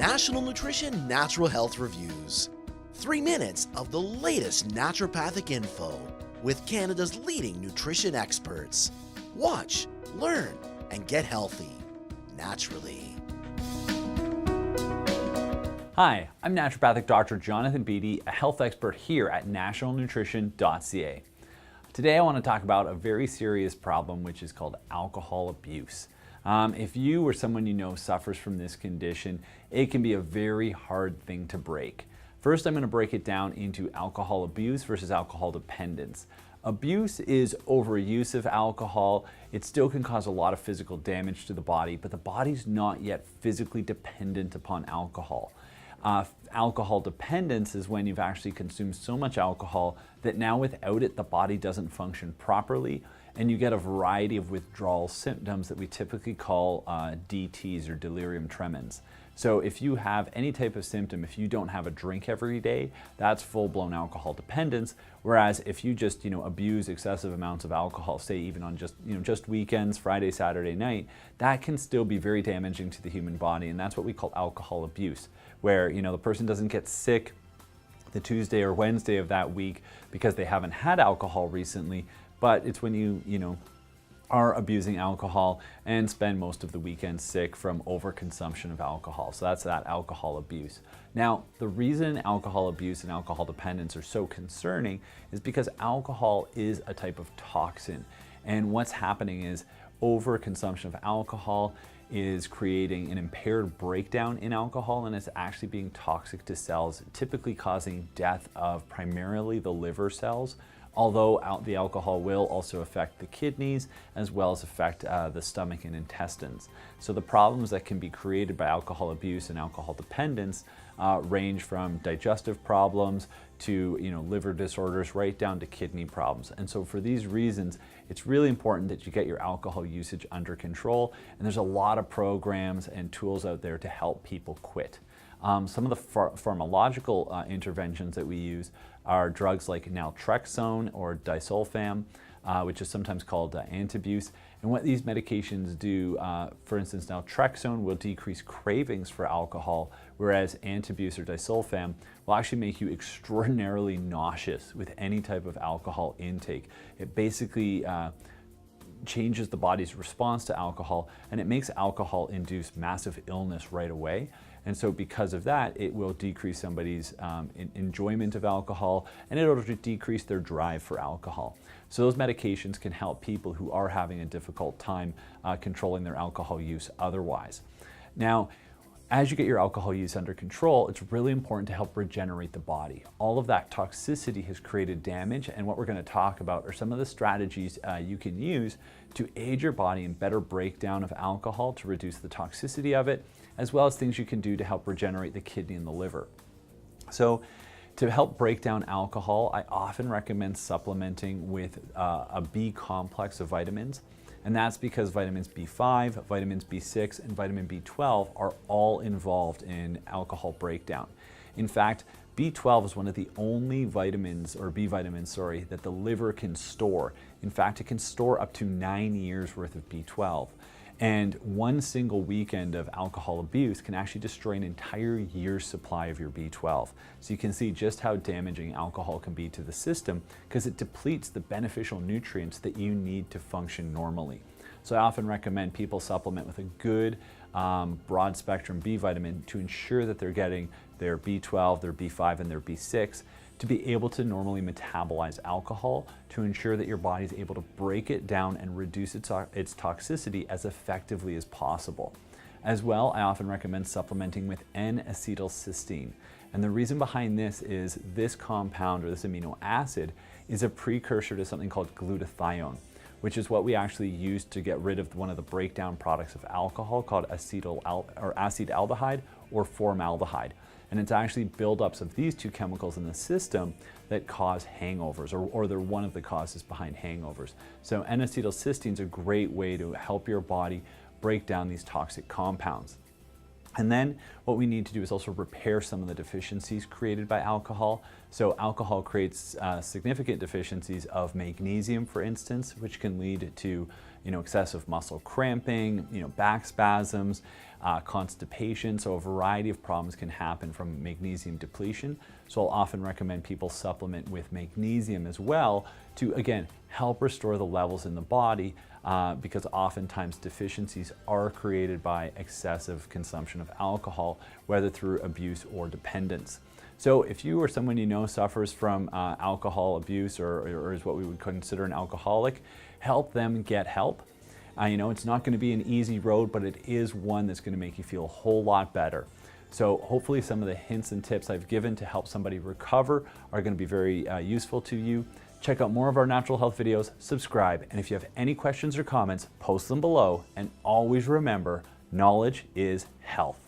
National Nutrition Natural Health Reviews. 3 minutes of the latest naturopathic info with Canada's leading nutrition experts. Watch, learn, and get healthy naturally. Hi, I'm Naturopathic Doctor Jonathan Beatty, a health expert here at nationalnutrition.ca. Today I want to talk about a very serious problem which is called alcohol abuse. If you or someone you know suffers from this condition, it can be a very hard thing to break. First, I'm going to break it down into alcohol abuse versus alcohol dependence. Abuse is overuse of alcohol. It still can cause a lot of physical damage to the body, but the body's not yet physically dependent upon alcohol. Alcohol dependence is when you've actually consumed so much alcohol that now without it the body doesn't function properly, and you get a variety of withdrawal symptoms that we typically call DTs, or delirium tremens. So if you have any type of symptom, if you don't have a drink every day, that's full-blown alcohol dependence. Whereas if you just abuse excessive amounts of alcohol, say even on just weekends, Friday, Saturday night, that can still be very damaging to the human body, and that's what we call alcohol abuse, where the person doesn't get sick the Tuesday or Wednesday of that week because they haven't had alcohol recently, but it's when you are abusing alcohol and spend most of the weekend sick from overconsumption of alcohol. So that's that alcohol abuse. Now, the reason alcohol abuse and alcohol dependence are so concerning is because alcohol is a type of toxin. And what's happening is overconsumption of alcohol is creating an impaired breakdown in alcohol, and it's actually being toxic to cells, typically causing death of primarily the liver cells, although the alcohol will also affect the kidneys as well as affect the stomach and intestines. So the problems that can be created by alcohol abuse and alcohol dependence range from digestive problems to liver disorders right down to kidney problems. And so for these reasons, it's really important that you get your alcohol usage under control, and there's a lot of programs and tools out there to help people quit. Some of the pharmacological interventions that we use are drugs like naltrexone or disulfam, which is sometimes called antabuse. And what these medications do, for instance, naltrexone will decrease cravings for alcohol, whereas antabuse or disulfam will actually make you extraordinarily nauseous with any type of alcohol intake. It basically changes the body's response to alcohol, and it makes alcohol induce massive illness right away. And so because of that, it will decrease somebody's enjoyment of alcohol, and it'll decrease their drive for alcohol. So those medications can help people who are having a difficult time controlling their alcohol use otherwise. Now, as you get your alcohol use under control, it's really important to help regenerate the body. All of that toxicity has created damage, and what we're going to talk about are some of the strategies you can use to aid your body in better breakdown of alcohol to reduce the toxicity of it, as well as things you can do to help regenerate the kidney and the liver. So to help break down alcohol, I often recommend supplementing with a B complex of vitamins. And that's because vitamins B5, vitamins B6, and vitamin B12 are all involved in alcohol breakdown. In fact, B12 is one of the only vitamins, or B vitamins, sorry, that the liver can store. In fact, it can store up to 9 years worth of B12. And one single weekend of alcohol abuse can actually destroy an entire year's supply of your B12. So you can see just how damaging alcohol can be to the system, because it depletes the beneficial nutrients that you need to function normally. So I often recommend people supplement with a good broad spectrum B vitamin to ensure that they're getting their B12, their B5, and their B6 to be able to normally metabolize alcohol, to ensure that your body is able to break it down and reduce its toxicity as effectively as possible. As well, I often recommend supplementing with N-acetylcysteine. And the reason behind this is this compound, or this amino acid, is a precursor to something called glutathione, which is what we actually use to get rid of one of the breakdown products of alcohol called acetaldehyde or formaldehyde. And it's actually buildups of these two chemicals in the system that cause hangovers, or they're one of the causes behind hangovers. So N-acetylcysteine is a great way to help your body break down these toxic compounds. And then what we need to do is also repair some of the deficiencies created by alcohol. So alcohol creates significant deficiencies of magnesium, for instance, which can lead to excessive muscle cramping, back spasms, constipation. So a variety of problems can happen from magnesium depletion. So I'll often recommend people supplement with magnesium as well to, again, help restore the levels in the body because oftentimes deficiencies are created by excessive consumption of alcohol, whether through abuse or dependence. So if you or someone you know suffers from alcohol abuse or is what we would consider an alcoholic, help them get help. It's not going to be an easy road, but it is one that's going to make you feel a whole lot better. So hopefully some of the hints and tips I've given to help somebody recover are going to be very useful to you. Check out more of our natural health videos, subscribe, and if you have any questions or comments, post them below, and always remember, knowledge is health.